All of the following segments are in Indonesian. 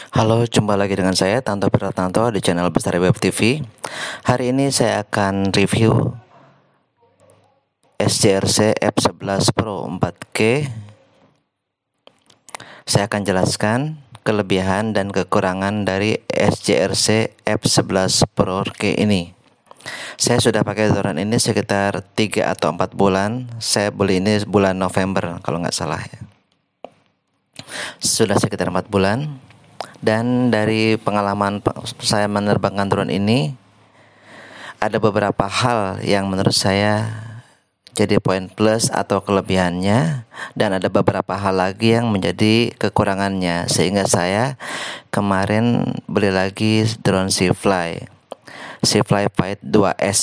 Halo, jumpa lagi dengan saya Tanto Pratnanto di channel Bestari Web TV. Hari ini saya akan review SJRC F11 Pro 4K. Saya akan jelaskan kelebihan dan kekurangan dari SJRC F11 Pro 4K ini. Saya sudah pakai drone ini sekitar 3 atau 4 bulan. Saya beli ini bulan November kalau nggak salah ya. Sudah sekitar 4 bulan. Dan dari pengalaman saya menerbangkan drone ini, ada beberapa hal yang menurut saya jadi poin plus atau kelebihannya, dan ada beberapa hal lagi yang menjadi kekurangannya, sehingga saya kemarin beli lagi drone Seafly Fight 2S.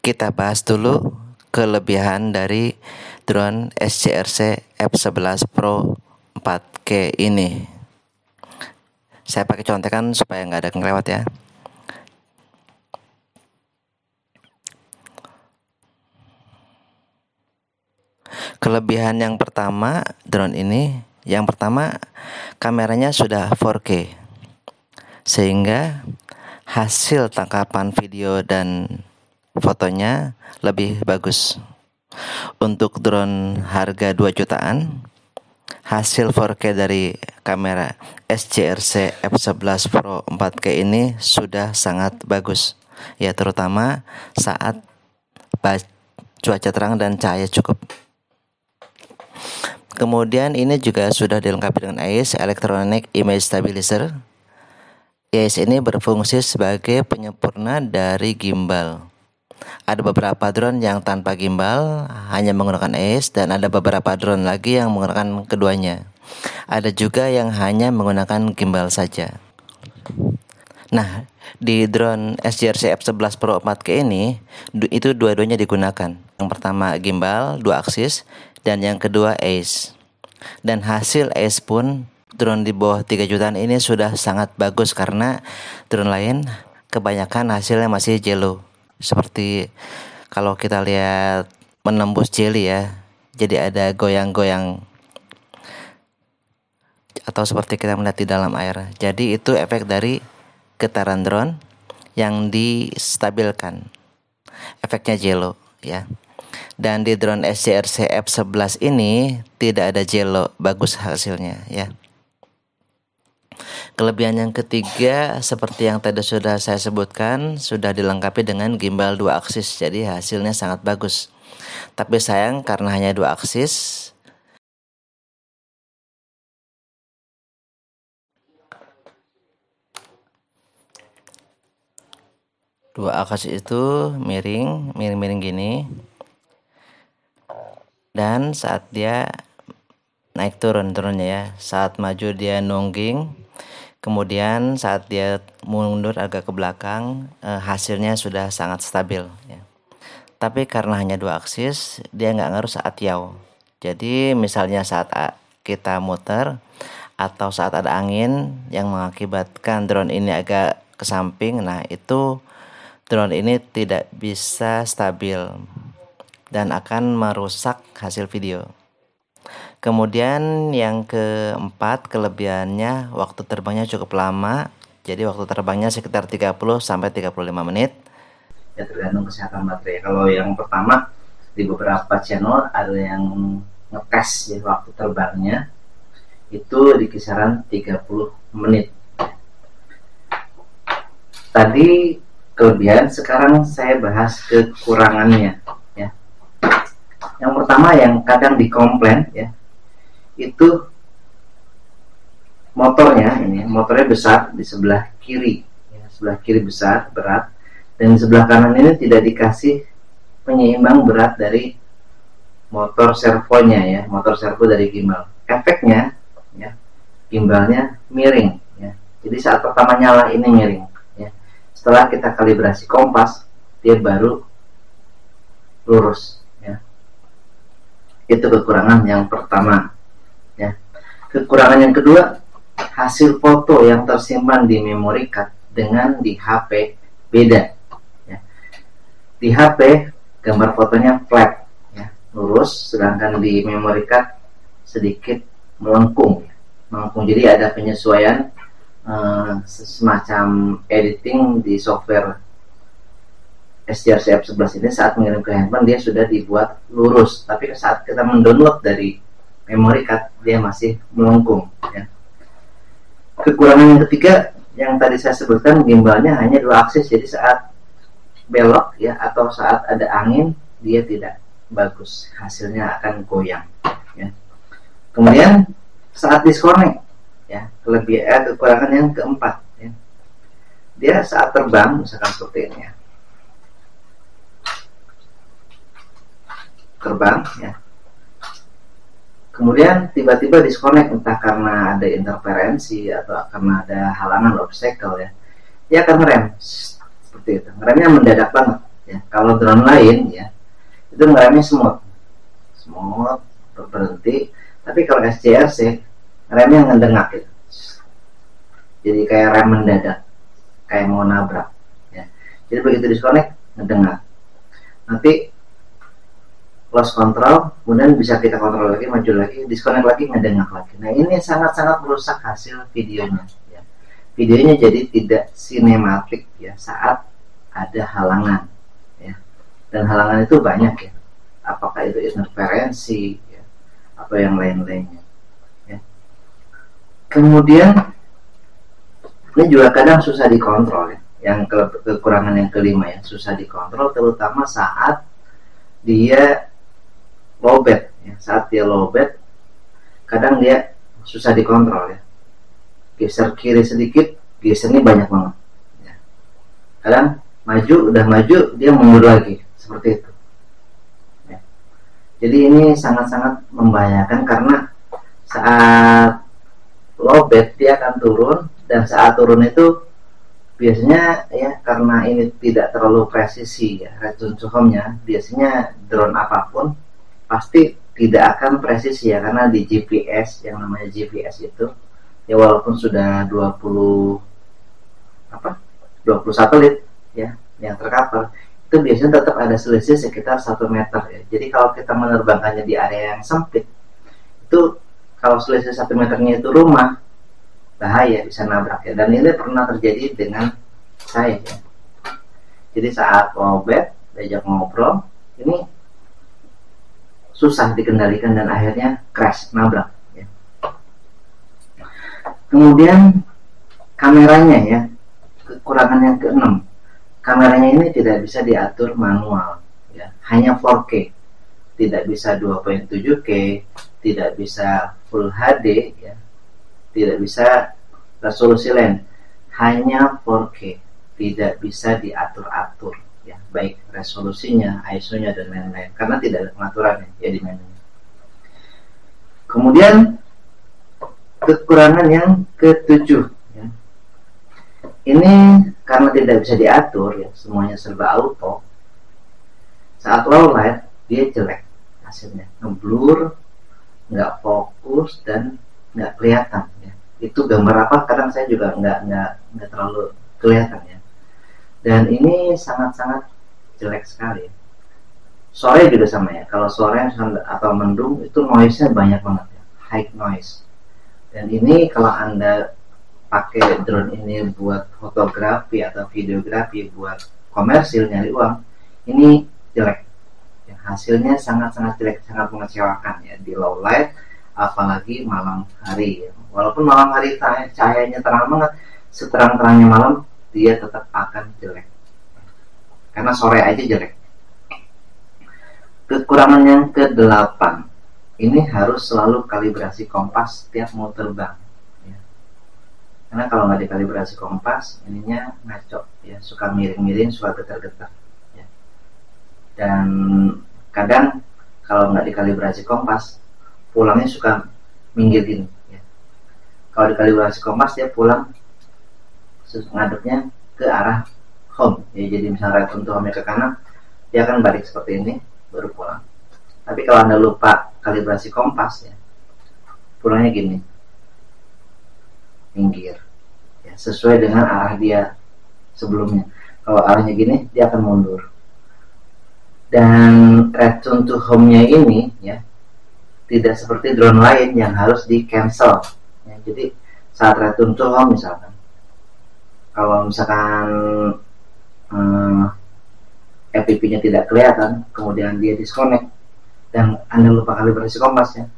Kita bahas dulu kelebihan dari drone SJRC F11 Pro 4K ini. Saya pakai contekan supaya nggak ada kelewat ya. Kelebihan yang pertama drone ini, yang pertama kameranya sudah 4K, sehingga hasil tangkapan video dan fotonya lebih bagus. Untuk drone harga 2 jutaan, hasil 4K dari kamera SJRC F11 Pro 4K ini sudah sangat bagus ya, terutama saat cuaca terang dan cahaya cukup. Kemudian ini juga sudah dilengkapi dengan EIS, Electronic Image Stabilizer. EIS ini berfungsi sebagai penyempurna dari gimbal. Ada beberapa drone yang tanpa gimbal, hanya menggunakan EIS, dan ada beberapa drone lagi yang menggunakan keduanya. Ada juga yang hanya menggunakan gimbal saja. Nah, di drone SJRC F11 Pro 4K ini, itu dua-duanya digunakan. Yang pertama gimbal 2 aksis, dan yang kedua EIS. Dan hasil EIS pun, drone di bawah 3 jutaan ini sudah sangat bagus, karena drone lain kebanyakan hasilnya masih jello. Seperti kalau kita lihat menembus jelly ya, jadi ada goyang-goyang, atau seperti kita melihat di dalam air. Jadi itu efek dari getaran drone yang distabilkan, efeknya jello ya. Dan di drone SJRC F11 ini tidak ada jello, bagus hasilnya ya. Kelebihan yang ketiga, seperti yang tadi sudah saya sebutkan, sudah dilengkapi dengan gimbal 2 aksis, jadi hasilnya sangat bagus. Tapi sayang karena hanya 2 aksis, itu miring gini, dan saat dia naik turunnya ya, saat maju dia nungging, kemudian saat dia mundur agak ke belakang, hasilnya sudah sangat stabil ya. Tapi karena hanya 2 aksis, dia nggak ngaruh saat yaw. Jadi misalnya saat kita muter, atau saat ada angin yang mengakibatkan drone ini agak ke samping, nah itu drone ini tidak bisa stabil dan akan merusak hasil video. Kemudian yang keempat, kelebihannya waktu terbangnya cukup lama. Jadi waktu terbangnya sekitar 30 sampai 35 menit. Ya tergantung kesehatan baterai. Kalau yang pertama, di beberapa channel ada yang ngetes ya waktu terbangnya itu di kisaran 30 menit. Tadi kelebihan, sekarang saya bahas kekurangannya ya. Yang pertama yang kadang dikomplain ya, itu motornya besar di sebelah kiri ya, sebelah kiri besar berat, dan di sebelah kanan ini tidak dikasih penyeimbang berat dari motor servonya ya, motor servo dari gimbal. Efeknya ya, gimbalnya miring ya. Jadi saat pertama nyala ini miring ya. Setelah kita kalibrasi kompas, dia baru lurus ya. Itu kekurangan yang pertama ya. Kekurangan yang kedua, hasil foto yang tersimpan di memory card dengan di HP beda ya. Di HP gambar fotonya flat ya, lurus, sedangkan di memory card sedikit melengkung ya. melengkung. Jadi ada penyesuaian semacam editing di software STRC F11 ini. Saat mengirim ke handphone dia sudah dibuat lurus, tapi saat kita mendownload dari memory card dia masih melengkung ya. Kekurangan yang ketiga yang tadi saya sebutkan, gimbalnya hanya 2 aksis, jadi saat belok ya atau saat ada angin dia tidak bagus, hasilnya akan goyang ya. Kemudian saat disconnect ya, kekurangan yang keempat ya, dia saat terbang misalkan seperti ini ya, terbang ya, kemudian tiba-tiba disconnect, entah karena ada interferensi atau karena ada halangan obstacle ya, dia akan ngerem seperti itu. Ngeremnya mendadak banget ya. Kalau drone lain ya itu ngeremnya smooth berhenti, tapi kalau STRC remnya ngedengak gitu, jadi kayak rem mendadak, kayak mau nabrak ya. Jadi begitu disconnect ngedengak, nanti lost control, kemudian bisa kita kontrol lagi, maju lagi, disconnect lagi, ngedengak lagi. Nah ini sangat-sangat merusak hasil videonya ya. Videonya jadi tidak sinematik ya saat ada halangan ya. Dan halangan itu banyak ya, apakah itu interferensi ya, atau yang lain-lainnya ya. Kemudian ini juga kadang susah dikontrol ya. Yang kekurangan yang kelima ya, susah dikontrol terutama saat dia lowbat ya. Saat dia lowbat kadang dia susah dikontrol ya, geser kiri sedikit gesernya banyak banget ya. Kadang udah maju dia mundur lagi seperti itu ya. Jadi ini sangat-sangat membahayakan karena saat lowbat dia akan turun, dan saat turun itu biasanya ya, karena ini tidak terlalu presisi ya, return to home-nya biasanya drone apapun pasti tidak akan presisi ya, karena di GPS, yang namanya GPS itu ya, walaupun sudah 20 satelit ya yang tercover, itu biasanya tetap ada selisih sekitar 1 meter ya. Jadi kalau kita menerbangkannya di area yang sempit itu, kalau selisih 1 meternya itu rumah, bahaya, bisa nabrak ya. Dan ini pernah terjadi dengan saya ya. Jadi saat lowbat diajak ngobrol, ini susah dikendalikan dan akhirnya crash, nabrak ya. Kemudian kameranya ya, kekurangan yang keenam, kameranya ini tidak bisa diatur manual ya, hanya 4K, tidak bisa 2.7K, tidak bisa Full HD ya, tidak bisa resolusi lain, hanya 4K, tidak bisa diatur-atur ya, baik resolusinya, ISO-nya dan lain-lain, karena tidak ada pengaturannya ya di menunya. Kemudian kekurangan yang ketujuh ya, ini karena tidak bisa diatur ya, semuanya serba auto, saat low light dia jelek hasilnya, ngeblur, nggak fokus, dan nggak kelihatan ya. Itu gambar apa kadang saya juga nggak terlalu kelihatan ya. Dan ini sangat-sangat jelek sekali. Sore juga sama ya. Kalau sore atau mendung itu noise-nya banyak banget ya, high noise. Dan ini kalau Anda pakai drone ini buat fotografi atau videografi, buat komersil nyari uang, ini jelek ya, hasilnya sangat-sangat jelek, sangat mengecewakan ya di low light, apalagi malam hari ya. Walaupun malam hari cahayanya terang banget, seterang-terangnya malam dia tetap akan jelek, karena sore aja jelek. Kekurangan yang ke-8, ini harus selalu kalibrasi kompas setiap mau terbang ya. Karena kalau nggak dikalibrasi kompas, ininya ngaco ya, suka miring-miring, suka getar-getar ya. Dan kadang kalau nggak dikalibrasi kompas, pulangnya suka minggir gini ya. Kalau dikalibrasi kompas dia pulang ngadepnya ke arah home ya, jadi misalnya untuk home ke kanan, dia akan balik seperti ini baru pulang. Tapi kalau Anda lupa kalibrasi kompas ya, pulangnya gini, minggir ya, sesuai dengan arah dia sebelumnya. Kalau arahnya gini, dia akan mundur. Dan return to home-nya ini ya, tidak seperti drone lain yang harus di cancel ya. Jadi saat return to home misalkan, kalau misalkan FPV-nya tidak kelihatan, kemudian dia disconnect dan Anda lupa kalibrasi kompasnya,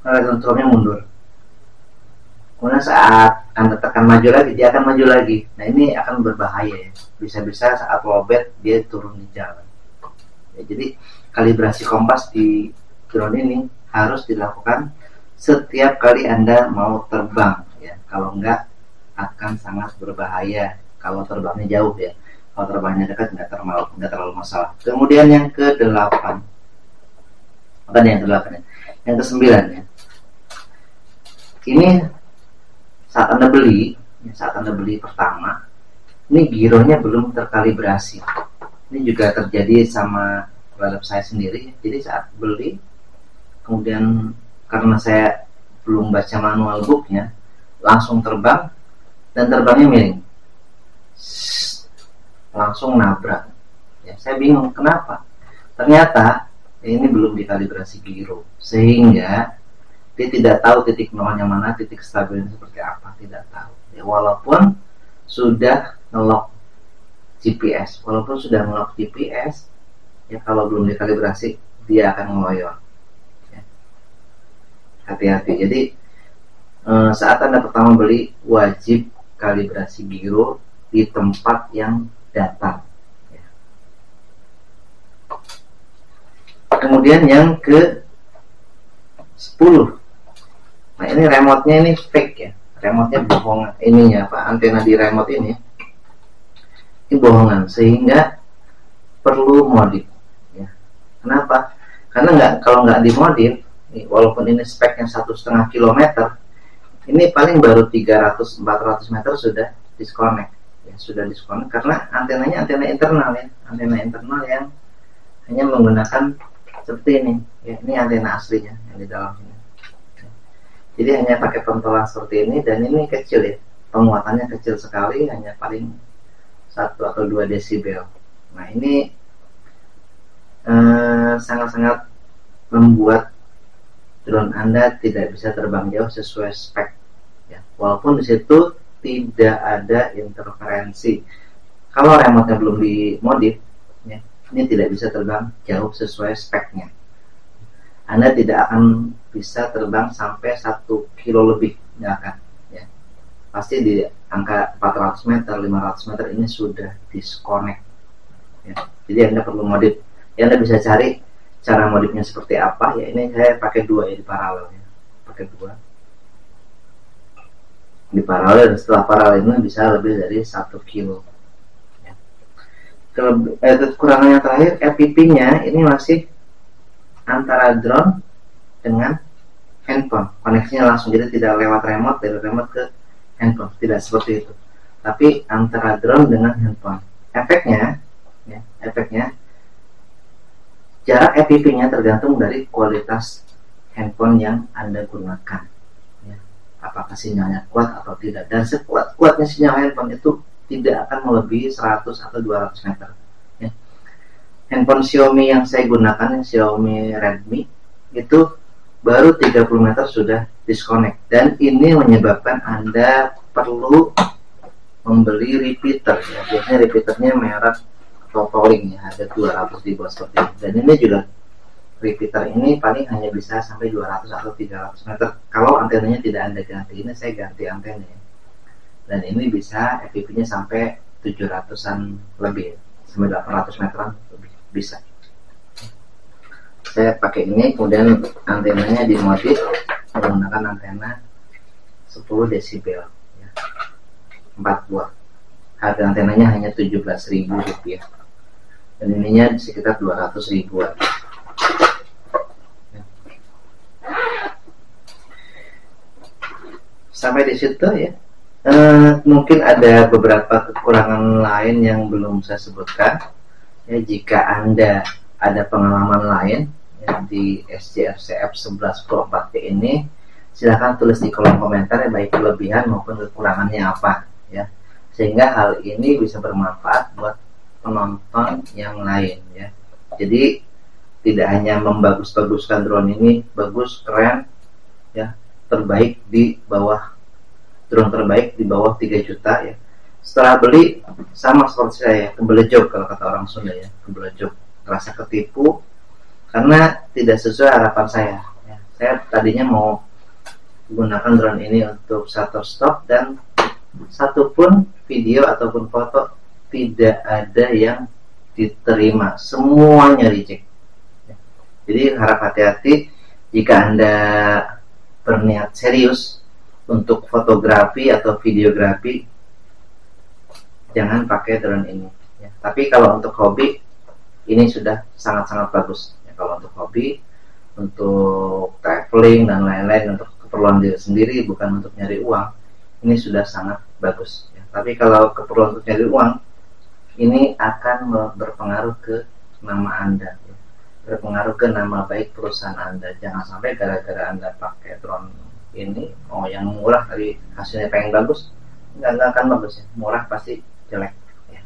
return to home-nya mundur. Kemudian saat Anda tekan maju lagi, dia akan maju lagi. Nah, ini akan berbahaya ya. Bisa-bisa saat lowbat dia turun di jalan. Ya, jadi kalibrasi kompas di drone ini harus dilakukan setiap kali Anda mau terbang ya. Kalau enggak akan sangat berbahaya kalau terbangnya jauh ya. Kalau terbangnya dekat enggak terlalu masalah. Kemudian yang ke-8. Bukan yang ke-8 ya. Yang ke-9 ya. Ini saat Anda beli pertama, ini gironya belum terkalibrasi. Ini juga terjadi sama terhadap saya sendiri. Jadi saat beli, kemudian karena saya belum baca manual booknya, langsung terbang dan terbangnya miring, langsung nabrak. Ya, saya bingung kenapa. Ternyata ini belum dikalibrasi giro, sehingga dia tidak tahu titik nolnya mana, titik stabilnya seperti apa, tidak tahu. Ya, walaupun sudah nge-lock GPS, ya kalau belum dikalibrasi dia akan ngeloyor. Ya. Hati-hati. Jadi saat Anda pertama beli, wajib kalibrasi giro di tempat yang datar. Ya. Kemudian yang ke-10. Nah, ini remote-nya ini fake ya. Remote-nya bohongan. Ininya antena di remote ini bohongan, sehingga perlu modif ya. Kenapa? Karena kalau nggak dimodif, walaupun ini speknya 1,5 km, ini paling baru 300-400 meter sudah disconnect ya, karena antenanya antena internal ya, yang hanya menggunakan seperti ini ya. Ini antena aslinya yang di dalam sini. Jadi hanya pakai pentolan seperti ini, dan ini kecil ya, penguatannya kecil sekali, hanya paling 1 atau 2 desibel. Nah, ini sangat-sangat membuat drone Anda tidak bisa terbang jauh sesuai spek ya. Walaupun di situ tidak ada interferensi, kalau remote-nya belum dimodif ya, ini tidak bisa terbang jauh sesuai speknya. Anda tidak akan bisa terbang sampai 1 kilo lebih, nggak akan ya. Pasti di angka 400 meter, 500 meter ini sudah disconnect ya. Jadi Anda perlu modif ya. Anda bisa cari cara modifnya seperti apa ya. Ini saya pakai 2 ya, di paralel ya. Pakai 2 di paralel, dan setelah paralel ini bisa lebih dari 1 kilo ya. Kekurangan yang terakhir, FPV-nya ini masih antara drone dengan handphone, koneksinya langsung, jadi tidak lewat remote, dari remote ke handphone, tidak seperti itu, tapi antara drone dengan handphone. Efeknya jarak FPV-nya tergantung dari kualitas handphone yang Anda gunakan ya. Apakah sinyalnya kuat atau tidak, dan sekuat-kuatnya sinyal handphone itu tidak akan melebihi 100 atau 200 meter ya. Handphone Xiaomi yang saya gunakan, yang Xiaomi Redmi, itu baru 30 meter sudah disconnect, dan ini menyebabkan Anda perlu membeli repeater ya. Biasanya repeaternya merek Totoling ya, ada 200 di bawah seperti ini, dan ini juga repeater ini paling hanya bisa sampai 200 atau 300 meter kalau antenanya tidak Anda ganti. Ini saya ganti antena ya, dan ini bisa FPV-nya sampai 700-an lebih ya, sampai 800 meteran lebih bisa. Saya pakai ini, kemudian antenanya dimodif menggunakan antena 10 desibel ya, 4 buah. Harga antenanya hanya Rp17.000 dan ininya sekitar 200.000 ya. Sampai di situ ya. Mungkin ada beberapa kekurangan lain yang belum saya sebutkan ya. Jika Anda ada pengalaman lain ya, di SJRCF 11 Pro 4P ini, silahkan tulis di kolom komentar ya, baik kelebihan maupun kekurangannya apa ya, sehingga hal ini bisa bermanfaat buat penonton yang lain ya. Jadi tidak hanya membagus-baguskan drone ini, bagus, keren ya, terbaik di bawah drone terbaik di bawah 3 juta ya. Setelah beli sama seperti saya, kebelejog kalau kata orang Sunda ya, kebelejog, rasa ketipu karena tidak sesuai harapan saya ya. Saya tadinya mau gunakan drone ini untuk shutter stop dan satupun video ataupun foto tidak ada yang diterima, semuanya reject. Jadi harap hati-hati jika Anda berniat serius untuk fotografi atau videografi, jangan pakai drone ini ya. Tapi kalau untuk hobi ini sudah sangat-sangat bagus ya. Kalau untuk hobi, untuk traveling dan lain-lain, untuk keperluan diri sendiri, bukan untuk nyari uang, ini sudah sangat bagus ya. Tapi kalau keperluan untuk nyari uang, ini akan berpengaruh ke nama Anda ya. Berpengaruh ke nama baik perusahaan Anda. Jangan sampai gara-gara Anda pakai drone ini, yang murah tadi hasilnya pengen bagus, nggak akan bagus ya. Murah pasti jelek ya.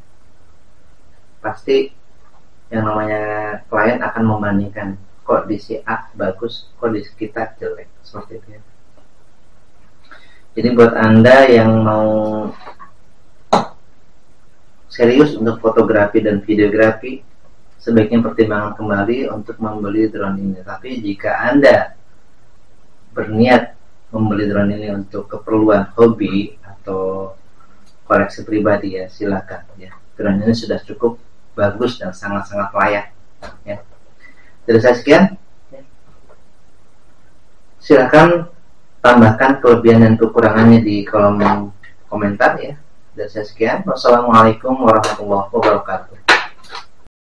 Pasti yang namanya klien akan membandingkan, kok di si A bagus, kok di kita jelek, seperti itu ya. Jadi buat Anda yang mau serius untuk fotografi dan videografi, sebaiknya pertimbangkan kembali untuk membeli drone ini. Tapi jika Anda berniat membeli drone ini untuk keperluan hobi atau koleksi pribadi ya, silakan ya. Drone ini sudah cukup bagus dan sangat-sangat layak ya. Dari saya sekian ya. Silakan tambahkan kelebihan dan kekurangannya di kolom komentar ya. Dari saya sekian. Wassalamualaikum warahmatullahi wabarakatuh.